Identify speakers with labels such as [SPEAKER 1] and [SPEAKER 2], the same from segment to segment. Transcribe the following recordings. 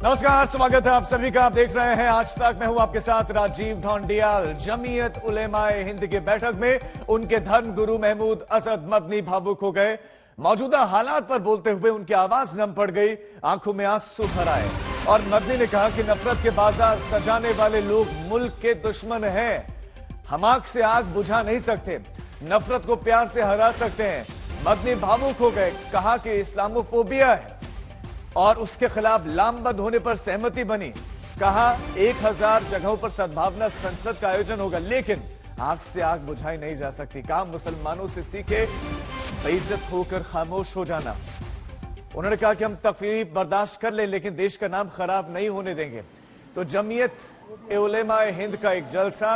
[SPEAKER 1] नमस्कार, स्वागत है आप सभी का। आप देख रहे हैं आज तक। मैं हूं आपके साथ राजीव ढोंडियाल। जमीयत उलेमाए हिंद की बैठक में उनके धर्म गुरु महमूद असद मदनी भावुक हो गए। मौजूदा हालात पर बोलते हुए उनकी आवाज नम पड़ गई, आंखों में आंसू भर आए और मदनी ने कहा कि नफरत के बाजार सजाने वाले लोग मुल्क के दुश्मन हैं। हम आग से आग बुझा नहीं सकते, नफरत को प्यार से हरा सकते हैं। मदनी भावुक हो गए, कहा कि इस्लामोफोबिया है और उसके खिलाफ लामबंद होने पर सहमति बनी। कहा 1000 जगहों पर सद्भावना संसद का आयोजन होगा, लेकिन आग से आग बुझाई नहीं जा सकती। काम मुसलमानों से सीखे बेइज्जत होकर खामोश हो जाना। उन्होंने कहा कि हम तकलीफ बर्दाश्त कर लें, लेकिन देश का नाम खराब नहीं होने देंगे। तो जमीयत उलेमाए हिंद का एक जलसा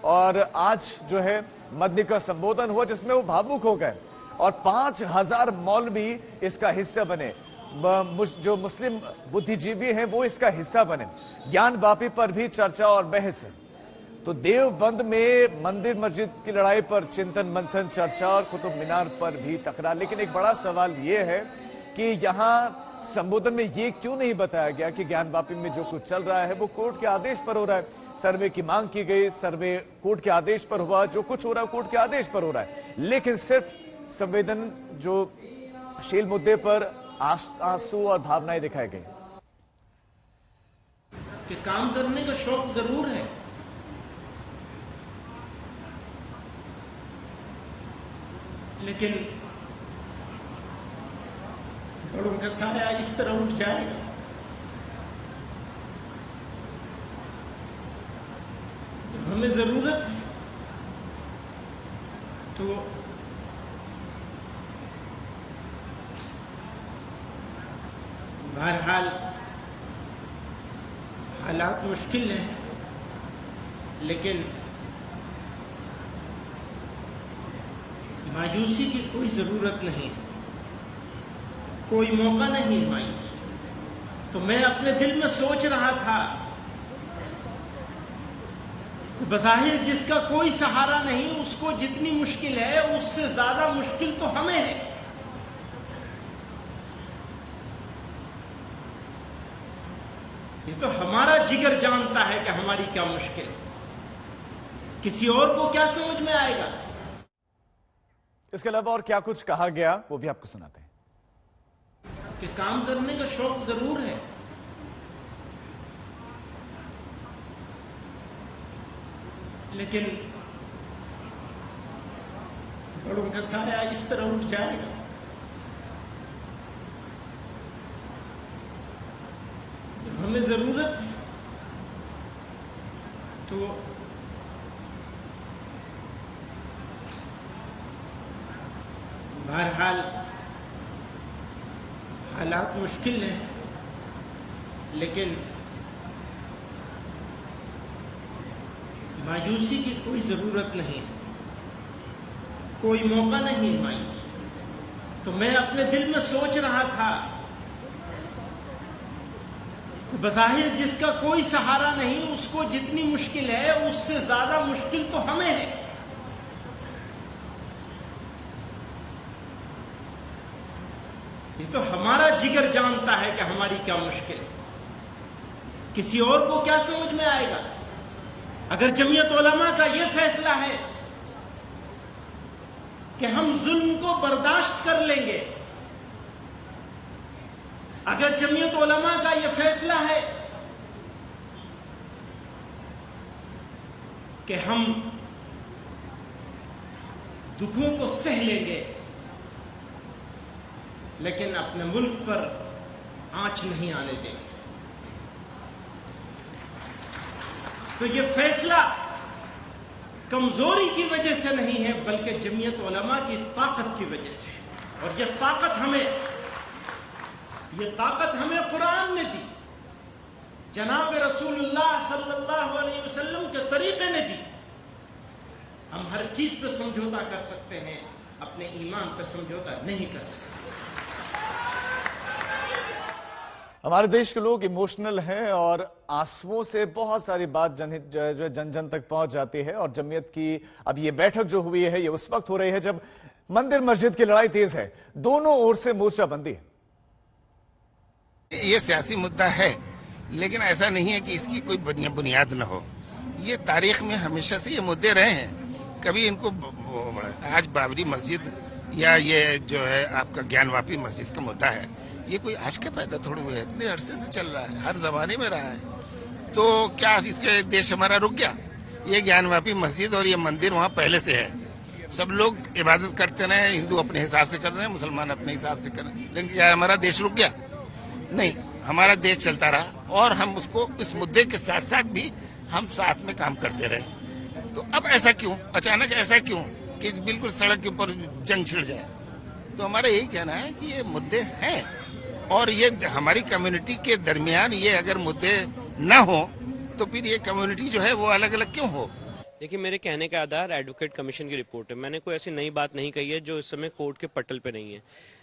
[SPEAKER 1] और आज जो है मदनी का संबोधन हुआ, जिसमें वो भावुक हो गए और 5000 मौलवी इसका हिस्सा बने। जो मुस्लिम बुद्धिजीवी हैं वो इसका हिस्सा बने। ज्ञान वापी पर भी चर्चा और बहस है। तो देवबंद में मंदिर मस्जिद की लड़ाई पर चिंतन मंथन, चर्चा और कुतुब मीनार पर भी तकरार। लेकिन एक बड़ा सवाल यह है कि यहां संबोधन में यह क्यों नहीं बताया गया कि ज्ञान वापी में जो कुछ चल रहा है वो कोर्ट के आदेश पर हो रहा है। सर्वे की मांग की गई, सर्वे कोर्ट के आदेश पर हुआ, जो कुछ हो रहा है कोर्ट के आदेश पर हो रहा है। लेकिन सिर्फ संवेदनशील मुद्दे पर आंसू और भावनाएं दिखाई गई।
[SPEAKER 2] कि काम करने का शौक जरूर है, लेकिन बड़ों का साया इस तरह उठ जाएगा जब हमें जरूरत है तो बहरहाल हालात मुश्किल हैं, लेकिन मायूसी की कोई जरूरत नहीं, कोई मौका नहीं मायूसी। तो मैं अपने दिल में सोच रहा था, बज़ाहिर जिसका कोई सहारा नहीं, उसको जितनी मुश्किल है उससे ज्यादा मुश्किल तो हमें है। ये तो हमारा जिगर जानता है कि हमारी क्या मुश्किल है, किसी और को क्या समझ में आएगा।
[SPEAKER 1] इसके अलावा और क्या कुछ कहा गया वो भी आपको सुनाते हैं।
[SPEAKER 2] कि काम करने का शौक जरूर है, लेकिन बड़ों का साया इस तरह उठ जाएगा जब हमें जरूरत है तो बहरहाल हालात मुश्किल हैं, लेकिन मायूसी की कोई जरूरत नहीं, कोई मौका नहीं मायूसी। तो मैं अपने दिल में सोच रहा था, बज़ाहिर जिसका कोई सहारा नहीं, उसको जितनी मुश्किल है उससे ज्यादा मुश्किल तो हमें है। ये तो हमारा जिगर जानता है कि हमारी क्या मुश्किल है, किसी और को क्या समझ में आएगा। अगर जमीयत उलमा का यह फैसला है कि हम जुल्म को बर्दाश्त कर लेंगे, अगर जमीयत उलमा का यह फैसला है कि हम दुखों को सह लेंगे, लेकिन अपने मुल्क पर आंच नहीं आने देंगे, तो यह फैसला कमजोरी की वजह से नहीं है, बल्कि जमीयत उलमा की ताकत की वजह से। और यह ताकत हमें कुरान ने दी, जनाब रसूलुल्लाह सल्लल्लाहु अलैहि वसल्लम के तरीके ने दी। हम हर चीज पर समझौता कर सकते हैं, अपने ईमान पर समझौता नहीं कर सकते।
[SPEAKER 1] हमारे देश के लोग इमोशनल हैं और आंसुओं से बहुत सारी बात जन जन तक पहुंच जाती है। और जमीयत की अब ये बैठक जो हुई है, ये उस वक्त हो रही है जब मंदिर मस्जिद की लड़ाई तेज है, दोनों ओर से मोर्चाबंदी है।
[SPEAKER 3] ये सियासी मुद्दा है लेकिन ऐसा नहीं है कि इसकी कोई बुनियाद न हो। ये तारीख में हमेशा से ये मुद्दे रहे हैं, कभी इनको आज बाबरी मस्जिद या ये जो है आपका ज्ञानवापी मस्जिद का मुद्दा है, ये कोई आज का पैदा थोड़ी हुआ है, इतने अरसे से चल रहा है, हर जमाने में रहा है। तो क्या इसके देश हमारा रुक गया? ये ज्ञानवापी मस्जिद और ये मंदिर वहाँ पहले से है, सब लोग इबादत करते रहे, हिंदू अपने हिसाब से कर रहे हैं, मुसलमान अपने हिसाब से कर रहे हैं, लेकिन क्या हमारा देश रुक गया? नहीं, हमारा देश चलता रहा और हम उसको इस मुद्दे के साथ साथ भी हम साथ में काम करते रहे। तो अब ऐसा क्यों, अचानक ऐसा क्यों कि बिल्कुल सड़क के ऊपर जंग छिड़ जाए? तो हमारा यही कहना है कि ये मुद्दे हैं और ये हमारी कम्युनिटी के दरमियान ये अगर मुद्दे न हो तो फिर ये कम्युनिटी जो है वो अलग अलग क्यों हो?
[SPEAKER 4] देखिए, मेरे कहने का आधार एडवोकेट कमीशन की रिपोर्ट है। मैंने कोई ऐसी नई बात नहीं कही है जो इस समय कोर्ट के पटल पे नहीं है।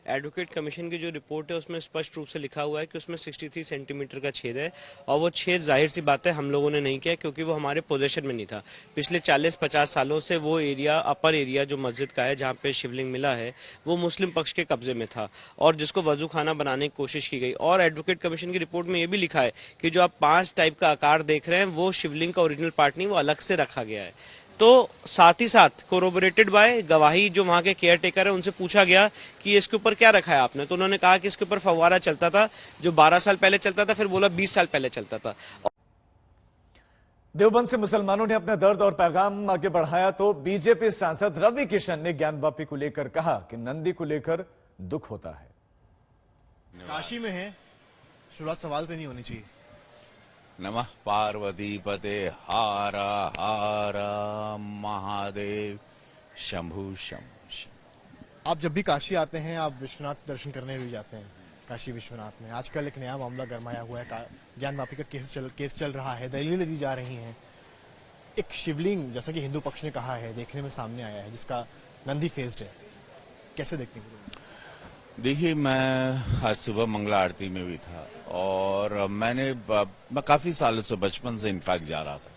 [SPEAKER 4] एडवोकेट कमीशन की जो रिपोर्ट है उसमें स्पष्ट रूप से लिखा हुआ है कि उसमें 63 सेंटीमीटर का छेद है और वो छेद जाहिर सी बात है हम लोगों ने नहीं किया क्योंकि वो हमारे पोजेशन में नहीं था। पिछले 40-50 सालों से वो एरिया, अपर एरिया जो मस्जिद का है जहाँ पे शिवलिंग मिला है, वो मुस्लिम पक्ष के कब्जे में था और जिसको वजू खाना बनाने की कोशिश की गई। और एडवोकेट कमीशन की रिपोर्ट में ये भी लिखा है कि जो आप 5 टाइप का आकार देख रहे हैं वो शिवलिंग का ओरिजिनल पार्ट नहीं, वो अलग से रखा गया है। तो साथ ही साथ कोरोबोरेटेड बाय गवाही जो वहां के केयर टेकर है, उनसे पूछा गया कि इसके ऊपर क्या रखा है आपने, तो उन्होंने कहा कि इसके ऊपर फव्वारा चलता था जो 12 साल पहले चलता था, फिर बोला 20 साल पहले चलता था।
[SPEAKER 1] देवबंद से मुसलमानों ने अपना दर्द और पैगाम आगे बढ़ाया तो बीजेपी सांसद रवि किशन ने ज्ञानवापी को लेकर कहा कि नंदी को लेकर दुख होता है।
[SPEAKER 5] काशी में है, शुरुआत सवाल से नहीं होनी चाहिए।
[SPEAKER 6] नमः पार्वती पते हारा हारा महादेव शंभु शंभु।
[SPEAKER 5] आप जब भी काशी आते हैं, आप विश्वनाथ दर्शन करने भी जाते हैं काशी विश्वनाथ में। आजकल एक नया मामला गरमाया हुआ है, ज्ञानवापी का केस चल रहा है, दलीलें दी जा रही हैं। एक शिवलिंग, जैसा कि हिंदू पक्ष ने कहा है, देखने में सामने आया है जिसका नंदी फेस्ड है, कैसे देखते हैं?
[SPEAKER 6] देखिए, मैं आज सुबह मंगला आरती में भी था और मैं काफी सालों से, बचपन से इनफैक्ट जा रहा था,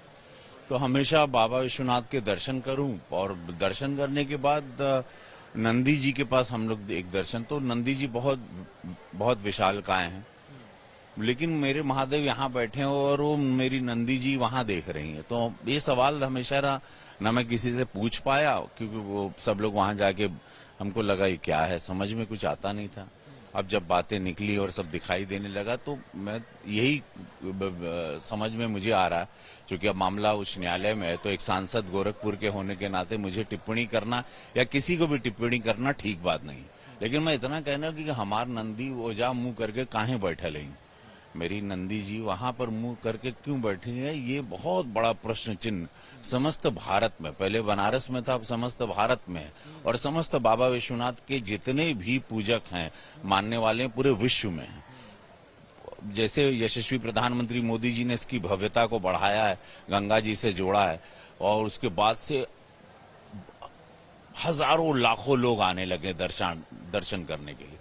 [SPEAKER 6] तो हमेशा बाबा विश्वनाथ के दर्शन करूं और दर्शन करने के बाद नंदी जी के पास हम लोग एक दर्शन, तो नंदी जी बहुत बहुत विशालकाय हैं, लेकिन मेरे महादेव यहाँ बैठे हैं और वो मेरी नंदी जी वहां देख रही हैं। तो ये सवाल हमेशा रहा, ना मैं किसी से पूछ पाया क्योंकि वो सब लोग वहां जाके, हमको लगा ये क्या है, समझ में कुछ आता नहीं था। अब जब बातें निकली और सब दिखाई देने लगा तो मैं यही समझ में मुझे आ रहा है, क्योंकि अब मामला उच्च न्यायालय में है, तो एक सांसद गोरखपुर के होने के नाते मुझे टिप्पणी करना या किसी को भी टिप्पणी करना ठीक बात नहीं। लेकिन मैं इतना कहना कि हमार नंदी ओझा मुंह करके काहे बैठल है, मेरी नंदी जी वहां पर मुंह करके क्यों बैठी है, ये बहुत बड़ा प्रश्न चिन्ह समस्त भारत में, पहले बनारस में था, अब समस्त भारत में, और समस्त बाबा विश्वनाथ के जितने भी पूजक हैं, मानने वाले हैं, पूरे विश्व में हैं। जैसे यशस्वी प्रधानमंत्री मोदी जी ने इसकी भव्यता को बढ़ाया है, गंगा जी से जोड़ा है, और उसके बाद से हजारों लाखों लोग आने लगे दर्शन करने के लिए।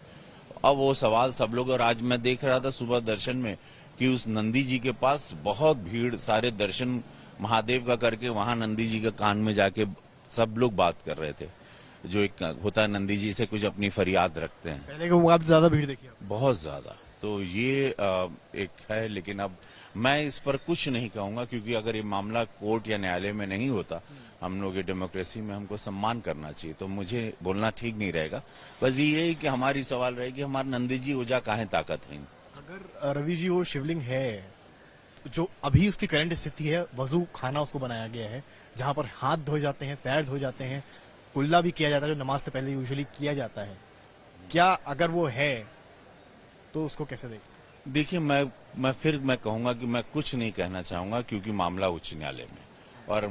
[SPEAKER 6] अब वो सवाल सब लोग, और आज मैं देख रहा था सुबह दर्शन में कि उस नंदी जी के पास बहुत भीड़, सारे दर्शन महादेव का करके वहां नंदी जी के कान में जाके सब लोग बात कर रहे थे। जो एक होता है, नंदी जी से कुछ अपनी फरियाद रखते हैं।
[SPEAKER 5] पहले के मुकाबले ज्यादा भीड़ देखी,
[SPEAKER 6] बहुत ज्यादा। तो ये एक है, लेकिन अब मैं इस पर कुछ नहीं कहूंगा क्योंकि अगर ये मामला कोर्ट या न्यायालय में नहीं होता, हम लोग ये डेमोक्रेसी में हमको सम्मान करना चाहिए, तो मुझे बोलना ठीक नहीं रहेगा। बस ये है कि हमारी सवाल रहेगी, हमारे नंदी जी ओझा काहे ताकत है।
[SPEAKER 5] अगर रवि जी वो शिवलिंग है जो अभी उसकी करंट स्थिति है, वजू खाना उसको बनाया गया है, जहां पर हाथ धोए जाते हैं, पैर धोए जाते हैं, कुल्ला भी किया जाता है जो नमाज से पहले यूजुअली किया जाता है, क्या अगर वो है तो उसको कैसे देखें?
[SPEAKER 6] देखिए, मैं कहूंगा कि मैं कुछ नहीं कहना चाहूंगा क्योंकि मामला उच्च न्यायालय में, और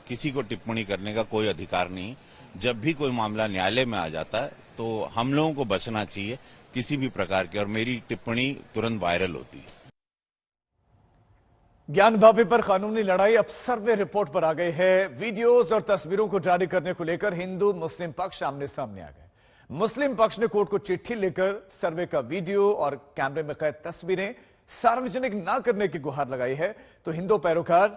[SPEAKER 6] किसी को टिप्पणी करने का कोई अधिकार नहीं। जब भी कोई मामला न्यायालय में आ जाता है तो हम लोगों को बचना चाहिए किसी भी प्रकार के, और मेरी टिप्पणी तुरंत वायरल होती है।
[SPEAKER 1] ज्ञानवापी पर कानूनी लड़ाई अब सर्वे रिपोर्ट पर आ गई है। वीडियोज और तस्वीरों को जारी करने को लेकर हिंदू मुस्लिम पक्ष आमने सामने आ गए। मुस्लिम पक्ष ने कोर्ट को चिट्ठी लिखकर सर्वे का वीडियो और कैमरे में कैद तस्वीरें सार्वजनिक ना करने की गुहार लगाई है। तो हिंदू पैरोकार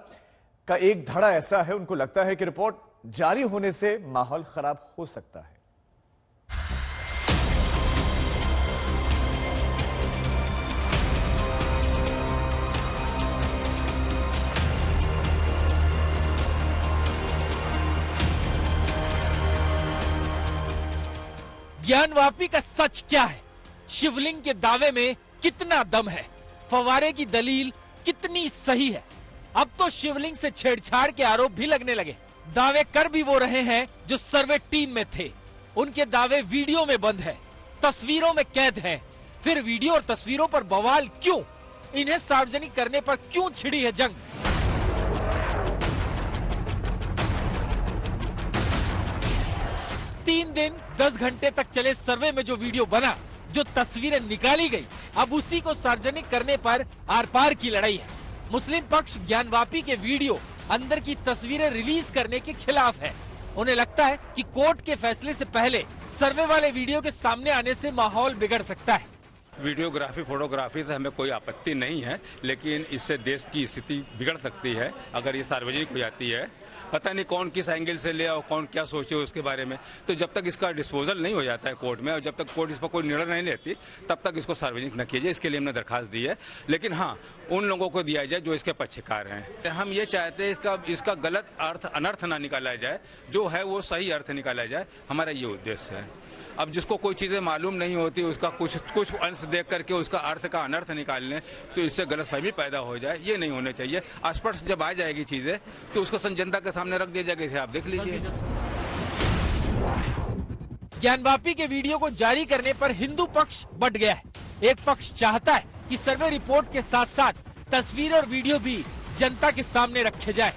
[SPEAKER 1] का एक धड़ा ऐसा है, उनको लगता है कि रिपोर्ट जारी होने से माहौल खराब हो सकता है।
[SPEAKER 7] ज्ञानवापी का सच क्या है, शिवलिंग के दावे में कितना दम है, फव्वारे की दलील कितनी सही है। अब तो शिवलिंग से छेड़छाड़ के आरोप भी लगने लगे। दावे कर भी वो रहे हैं जो सर्वे टीम में थे। उनके दावे वीडियो में बंद है, तस्वीरों में कैद है। फिर वीडियो और तस्वीरों पर बवाल क्यों? इन्हें सार्वजनिक करने पर क्यों छिड़ी है जंग? तीन दिन 10 घंटे तक चले सर्वे में जो वीडियो बना, जो तस्वीरें निकाली गई, अब उसी को सार्वजनिक करने पर आर पार की लड़ाई है। मुस्लिम पक्ष ज्ञानवापी के वीडियो, अंदर की तस्वीरें रिलीज करने के खिलाफ है। उन्हें लगता है कि कोर्ट के फैसले से पहले सर्वे वाले वीडियो के सामने आने से माहौल बिगड़ सकता है।
[SPEAKER 8] वीडियोग्राफी फोटोग्राफी से हमें कोई आपत्ति नहीं है, लेकिन इससे देश की स्थिति बिगड़ सकती है अगर ये सार्वजनिक हो जाती है। पता नहीं कौन किस एंगल से ले और कौन क्या सोचे उसके बारे में। तो जब तक इसका डिस्पोजल नहीं हो जाता है कोर्ट में और जब तक कोर्ट इस पर कोई निर्णय नहीं लेती, तब तक इसको सार्वजनिक न किया जाए। इसके लिए हमने दरखास्त दी है, लेकिन हाँ, उन लोगों को दिया जाए जो इसके पक्षकार हैं। हम ये चाहते हैं इसका गलत अर्थ, अनर्थ ना निकाला जाए, जो है वो सही अर्थ निकाला जाए। हमारा ये उद्देश्य है। अब जिसको कोई चीजें मालूम नहीं होती, उसका कुछ अंश देख करके उसका अर्थ का अनर्थ निकाल लें, तो इससे गलतफहमी पैदा हो जाए, ये नहीं होने चाहिए। स्पष्ट जब आ जाएगी चीजें तो उसको जनता के सामने रख दिया जाएगा। आप देख लीजिए।
[SPEAKER 7] ज्ञानवापी के वीडियो को जारी करने पर हिंदू पक्ष बट गया है। एक पक्ष चाहता है कि सर्वे रिपोर्ट के साथ साथ तस्वीर और वीडियो भी जनता के सामने रखे जाए।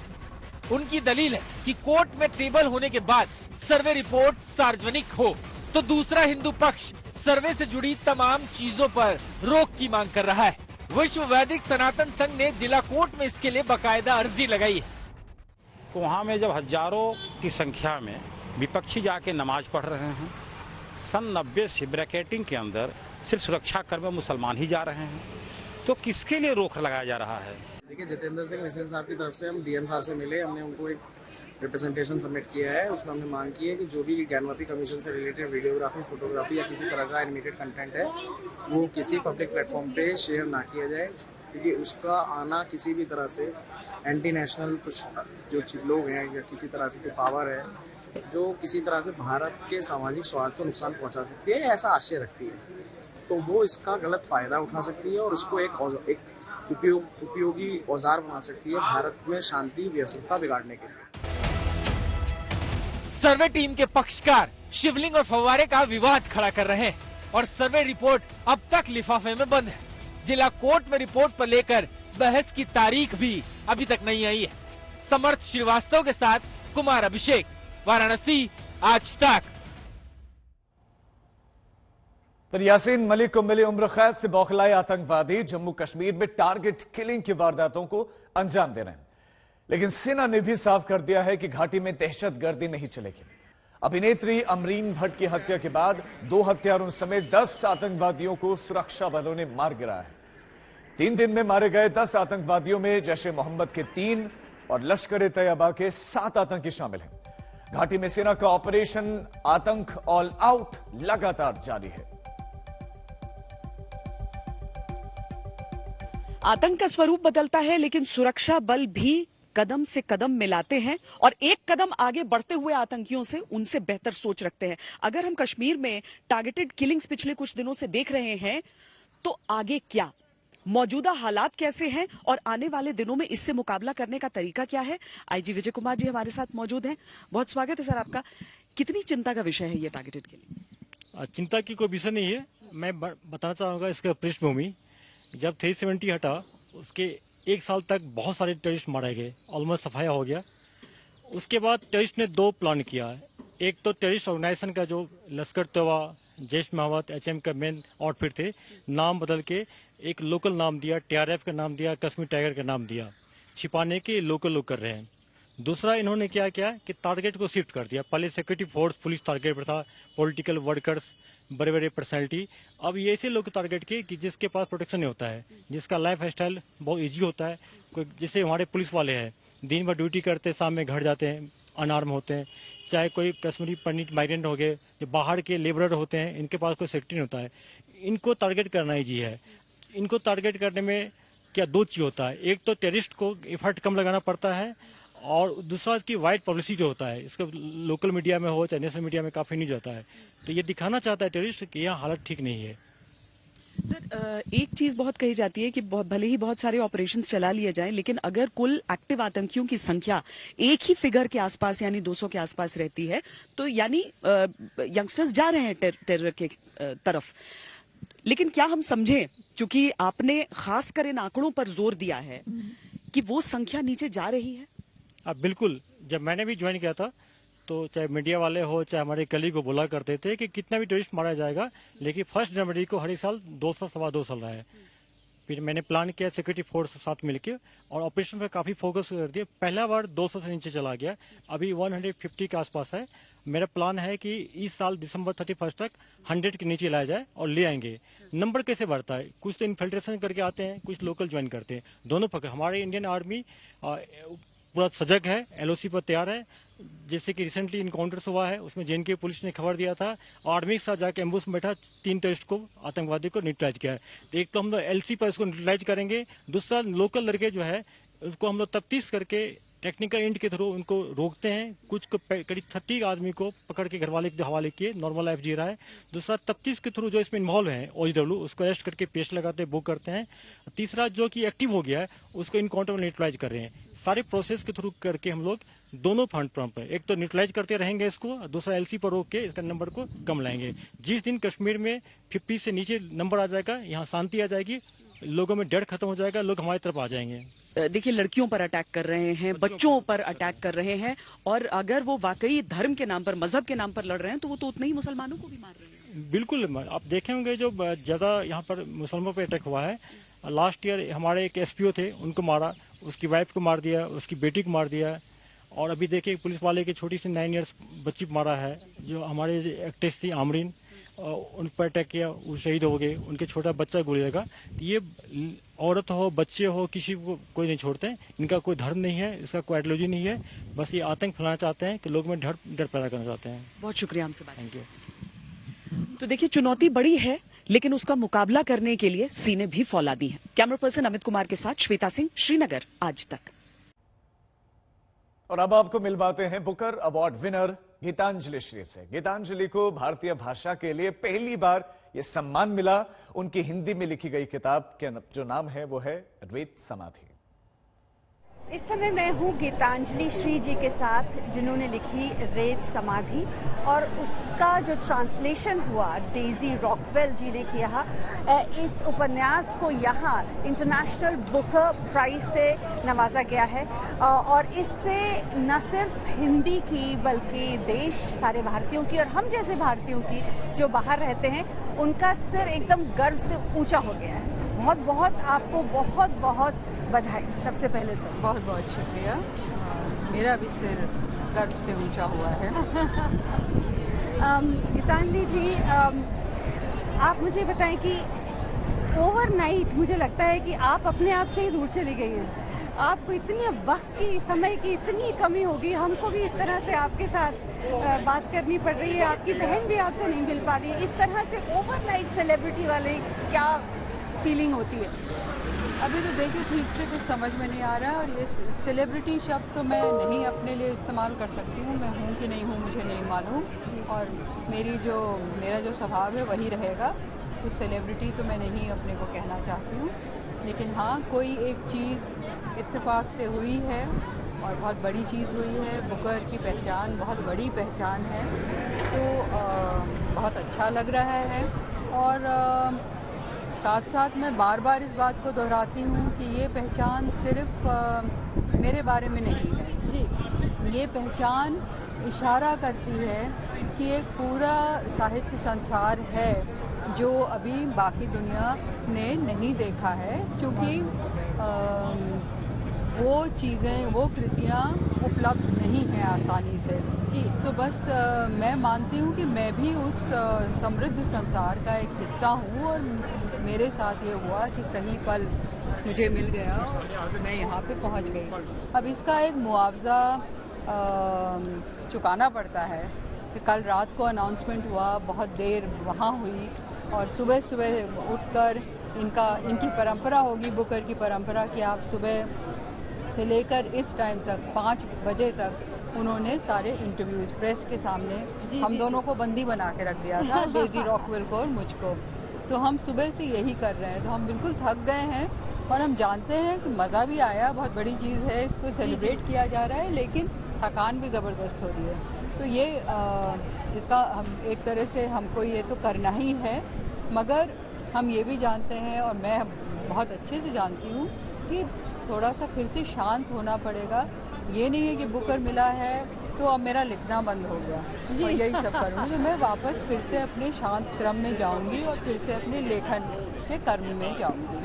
[SPEAKER 7] उनकी दलील है कि कोर्ट में टेबल होने के बाद सर्वे रिपोर्ट सार्वजनिक हो, तो दूसरा हिंदू पक्ष सर्वे से जुड़ी तमाम चीजों पर रोक की मांग कर रहा है। विश्व वैदिक सनातन संघ ने जिला कोर्ट में इसके लिए बाकायदा अर्जी लगाई है।
[SPEAKER 9] तो वहाँ में जब हजारों की संख्या में विपक्षी जाके नमाज पढ़ रहे हैं, सन 90 से ब्रैकेटिंग के अंदर सिर्फ सुरक्षा कर्मी मुसलमान ही जा रहे हैं, तो किसके लिए रोक लगाया जा रहा है?
[SPEAKER 10] देखिए, जितेंद्र सिंह मिश्र साहब की तरफ से हम डीएम साहब से मिले, हमने उनको एक रिप्रेजेंटेशन सबमिट किया है। उसमें हमने मांग की है कि जो भी ज्ञानवापी कमीशन से रिलेटेड वीडियोग्राफी, फोटोग्राफी या किसी तरह का एनिमेटेड कंटेंट है, वो किसी पब्लिक प्लेटफॉर्म पे शेयर ना किया जाए, क्योंकि उसका आना किसी भी तरह से एंटी नेशनल कुछ जो लोग हैं या किसी तरह से कोई पावर है जो किसी तरह से भारत के सामाजिक स्वार्थ को नुकसान पहुंचा सकती है, ऐसा आशय रखती है, तो वो इसका गलत फायदा उठा सकती है और उसको एक उपयोगी औजार बना सकती है भारत में शांति व्यवस्था बिगाड़ने के लिए।
[SPEAKER 7] सर्वे टीम के पक्षकार शिवलिंग और फव्वारे का विवाद खड़ा कर रहे हैं और सर्वे रिपोर्ट अब तक लिफाफे में बंद है। जिला कोर्ट में रिपोर्ट पर लेकर बहस की तारीख भी अभी तक नहीं आई है। समर्थ श्रीवास्तव के साथ कुमार अभिषेक, वाराणसी, आज तक।
[SPEAKER 1] फिर यासीन मलिक को मिली उम्र कैद से बौखलाए आतंकवादी जम्मू कश्मीर में टारगेट किलिंग की वारदातों को अंजाम दे रहे हैं, लेकिन सेना ने भी साफ कर दिया है कि घाटी में दहशतगर्दी नहीं चलेगी। अभिनेत्री अमरीन भट्ट की हत्या के बाद 2 हत्यारों समेत 10 आतंकवादियों को सुरक्षा बलों ने मार गिराया है। 3 दिन में मारे गए 10 आतंकवादियों में जैश ए मोहम्मद के 3 और लश्कर ए तैयबा के 7 आतंकी शामिल हैं। घाटी में सेना का ऑपरेशन आतंक ऑल आउट लगातार जारी है।
[SPEAKER 11] आतंक का स्वरूप बदलता है, लेकिन सुरक्षा बल भी कदम से कदम मिलाते हैं और एक कदम आगे बढ़ते हुए आतंकियों से उनसे बेहतर सोच रखते हैं। अगर हम कश्मीर में टारगेटेड किलिंग्स पिछले कुछ दिनों से देख रहे हैं, तो आगे क्या, मौजूदा हालात कैसे हैं और आने वाले दिनों में इससे मुकाबला करने का तरीका क्या है? आईजी विजय कुमार जी हमारे साथ मौजूद हैं। बहुत स्वागत है सर आपका। कितनी चिंता का विषय है ये टारगेटेड किलिंग?
[SPEAKER 12] चिंता की कोई विषय नहीं है। मैं बताना चाहूंगा इसका पृष्ठभूमि। जब 370 हटा, उसके 1 साल तक बहुत सारे टेररिस्ट मारे गए, ऑलमोस्ट सफाया हो गया। उसके बाद टेररिस्ट ने 2 प्लान किया है। एक तो टेररिस्ट ऑर्गेनाइजेशन का जो लश्कर तैयबा, जैश मोहम्मद, HM का मेन आउटफिट थे, नाम बदल के एक लोकल नाम दिया, TRF का नाम दिया, कश्मीर टाइगर का नाम दिया, छिपाने के लोकल लोग कर रहे हैं। दूसरा इन्होंने क्या किया कि टारगेट को शिफ्ट कर दिया। पहले सिक्योरिटी फोर्स, पुलिस टारगेट पर था, पॉलिटिकल वर्कर्स, बड़े बड़े पर्सनैलिटी। अब ये ऐसे लोग टारगेट किए कि जिसके पास प्रोटेक्शन नहीं होता है, जिसका लाइफ स्टाइल बहुत इजी होता है। कोई जैसे हमारे पुलिस वाले हैं, दिन भर ड्यूटी करते, शाम में घर जाते हैं, अनआर्म होते हैं। चाहे कोई कश्मीरी पंडित माइग्रेंट हो गए, जो बाहर के लेबरर होते हैं, इनके पास कोई सेफ्टी नहीं होता है। इनको टारगेट करना ईजी है। इनको टारगेट करने में क्या 2 चीज होता है। एक तो टेररिस्ट को एफर्ट कम लगाना पड़ता है और दूसरा की वाइड पब्लिसिटी जो होता है, इसका लोकल मीडिया में हो चाहे नेशनल मीडिया में काफ़ी न्यूज आता है, तो ये दिखाना चाहता है टेररिस्ट कि यहाँ हालत ठीक नहीं है।
[SPEAKER 11] सर, एक चीज बहुत कही जाती है कि भले ही बहुत सारे ऑपरेशंस चला लिए जाएं, लेकिन अगर कुल एक्टिव आतंकियों की संख्या एक ही फिगर के आसपास यानी 200 के आसपास रहती है, तो यानी यंगस्टर्स जा रहे हैं टेरर के तरफ। लेकिन क्या हम समझें, चूंकि आपने खासकर इन आंकड़ों पर जोर दिया है, कि वो संख्या नीचे जा रही है?
[SPEAKER 12] बिल्कुल। जब मैंने भी ज्वाइन किया था तो चाहे मीडिया वाले हो चाहे हमारे कलीग को बोला करते थे कि कितना भी टूरिस्ट मारा जाएगा, लेकिन 1 जनवरी को हर एक साल 200 सवा 2 साल रहा है। फिर मैंने प्लान किया सिक्योरिटी फोर्स के साथ मिलकर और ऑपरेशन पे काफ़ी फोकस कर दिया। पहला बार 200 से नीचे चला गया, अभी 150 के आसपास है। मेरा प्लान है कि इस साल दिसंबर 31 तक 100 के नीचे लाया जाए और ले आएंगे। नंबर कैसे बढ़ता है, कुछ तो इन्फिल्ट्रेशन करके आते हैं, कुछ लोकल ज्वाइन करते हैं, दोनों पकड़। हमारे इंडियन आर्मी पूरा सजग है, एलओसी पर तैयार है। जैसे कि रिसेंटली इनकाउंटर्स हुआ है, उसमें जेएनके पुलिस ने खबर दिया था, आर्मी के साथ जाके एम्बुश में बैठा 3 टेररिस्ट को, आतंकवादी को न्यूट्रलाइज किया है। तो एक तो हम लोग एलसी पर इसको न्यूट्रलाइज करेंगे, दूसरा लोकल लड़के जो है उसको हम लोग तफ्तीश करके टेक्निकल एंड के थ्रू उनको रोकते हैं। कुछ को करीब 30 आदमी को पकड़ के घरवाले के हवाले किए, नॉर्मल लाइफ जी रहा है। दूसरा तफ्तीश के थ्रू जो इसमें इन्वॉल्व है OHW, उसको अरेस्ट करके पेश लगाते हैं, बुक करते हैं। तीसरा जो कि एक्टिव हो गया है उसको इनकाउंटर में न्यूट्रलाइज कर रहे हैं। सारे प्रोसेस के थ्रू करके हम लोग दोनों फ्रंट पर, एक तो न्यूट्रलाइज करते रहेंगे इसको, दूसरा एलसी पर रोक के इसका नंबर को कम लाएंगे। जिस दिन कश्मीर में 50 से नीचे नंबर आ जाएगा, यहाँ शांति आ जाएगी, लोगों में डर खत्म हो जाएगा, लोग हमारी तरफ आ जाएंगे।
[SPEAKER 11] देखिए, लड़कियों पर अटैक कर रहे हैं, बच्चों पर अटैक कर रहे हैं, और अगर वो वाकई धर्म के नाम पर, मजहब के नाम पर लड़ रहे हैं, तो वो तो उतने ही मुसलमानों को भी मार रहे हैं।
[SPEAKER 12] बिल्कुल, आप देखे होंगे जो ज्यादा यहाँ पर मुसलमानों पर अटैक हुआ है, लास्ट ईयर हमारे एक एसपीओ थे, उनको मारा, उसकी वाइफ को मार दिया, उसकी बेटी को मार दिया। और अभी देखिए पुलिस वाले की छोटी सी 9 इयर्स बच्ची को मारा है, जो हमारे एक्ट्रेस थी आमरीन, उन पर अटैक किया, वो शहीद हो गए, उनके छोटा बच्चा गोली लगा। तो ये औरत हो, बच्चे हो, किसी को कोई नहीं छोड़ते हैं। इनका कोई धर्म नहीं है, इसका कोई आइडियोलॉजी नहीं है, बस ये आतंक फैलाना चाहते हैं कि लोग में डर पैदा करना चाहते हैं।
[SPEAKER 11] बहुत शुक्रिया हमसे बात।
[SPEAKER 12] Thank you.
[SPEAKER 11] तो देखिए, चुनौती बड़ी है, लेकिन उसका मुकाबला करने के लिए सीने भी फौलादी हैं। कैमरा पर्सन अमित कुमार के साथ श्वेता सिंह, श्रीनगर, आज तक।
[SPEAKER 1] और अब आपको मिलवाते हैं Booker award winner Geetanjali Shree से। गीतांजलि को भारतीय भाषा के लिए पहली बार यह सम्मान मिला। उनकी हिंदी में लिखी गई किताब का जो नाम है वो है रेत समाधि।
[SPEAKER 13] इस समय मैं हूँ गीतांजलि श्री जी के साथ, जिन्होंने लिखी रेत समाधि, और उसका जो ट्रांसलेशन हुआ डेजी रॉकवेल जी ने किया। इस उपन्यास को यहाँ इंटरनेशनल बुकर प्राइज से नवाजा गया है, और इससे न सिर्फ हिंदी की बल्कि देश सारे भारतीयों की और हम जैसे भारतीयों की जो बाहर रहते हैं, उनका सिर एकदम गर्व से ऊंचा हो गया है। बहुत बहुत आपको बहुत बहुत बधाई। सबसे पहले तो
[SPEAKER 14] बहुत बहुत शुक्रिया, मेरा भी सिर गर्व से ऊंचा हुआ है।
[SPEAKER 13] गीतांजलि जी, आप मुझे बताएं कि ओवरनाइट मुझे लगता है कि आप अपने आप से ही दूर चली गई हैं। आपको इतने वक्त की, समय की इतनी कमी होगी, हमको भी इस तरह से आपके साथ बात करनी पड़ रही है, आपकी बहन भी आपसे नहीं मिल पा रही है। इस तरह से ओवरनाइट सेलिब्रिटी वाले क्या फीलिंग होती है?
[SPEAKER 14] अभी तो देखिए ठीक से कुछ समझ में नहीं आ रहा है, और ये सेलिब्रिटी शब्द तो मैं नहीं अपने लिए इस्तेमाल कर सकती हूँ। मैं हूँ कि नहीं हूँ मुझे नहीं मालूम, और मेरा जो स्वभाव है वही रहेगा। कुछ सेलिब्रिटी तो मैं नहीं अपने को कहना चाहती हूँ, लेकिन हाँ, कोई एक चीज़ इत्तेफाक से हुई है और बहुत बड़ी चीज़ हुई है। बुकर की पहचान बहुत बड़ी पहचान है, तो बहुत अच्छा लग रहा है। और साथ साथ मैं बार बार इस बात को दोहराती हूँ कि ये पहचान सिर्फ मेरे बारे में नहीं है जी, ये पहचान इशारा करती है कि एक पूरा साहित्य संसार है जो अभी बाकी दुनिया ने नहीं देखा है, क्योंकि वो चीज़ें, वो कृतियाँ उपलब्ध नहीं हैं आसानी से जी। तो बस मैं मानती हूँ कि मैं भी उस समृद्ध संसार का एक हिस्सा हूँ, और मेरे साथ ये हुआ कि सही पल मुझे मिल गया और मैं यहाँ पे पहुँच गई। अब इसका एक मुआवजा चुकाना पड़ता है कि कल रात को अनाउंसमेंट हुआ, बहुत देर वहाँ हुई, और सुबह सुबह उठकर इनकी परंपरा होगी, बुकर की परंपरा, कि आप सुबह से लेकर इस टाइम तक 5 बजे तक उन्होंने सारे इंटरव्यूज प्रेस के सामने हम दोनों को बंदी बना के रख दिया था, डेजी रॉकवेल को और मुझको। तो हम सुबह से यही कर रहे हैं, तो हम बिल्कुल थक गए हैं और हम जानते हैं कि मज़ा भी आया, बहुत बड़ी चीज़ है, इसको सेलिब्रेट किया जा रहा है, लेकिन थकान भी ज़बरदस्त हो रही है। तो ये इसका हम एक तरह से हमको ये तो करना ही है, मगर हम ये भी जानते हैं और मैं बहुत अच्छे से जानती हूँ कि थोड़ा सा फिर से शांत होना पड़ेगा। ये नहीं है कि बुकर मिला है तो अब मेरा लिखना बंद हो गया और यही सब करूँगी, तो मैं वापस फिर से अपने शांत क्रम में जाऊँगी और फिर से अपने लेखन के कर्म में जाऊँगी।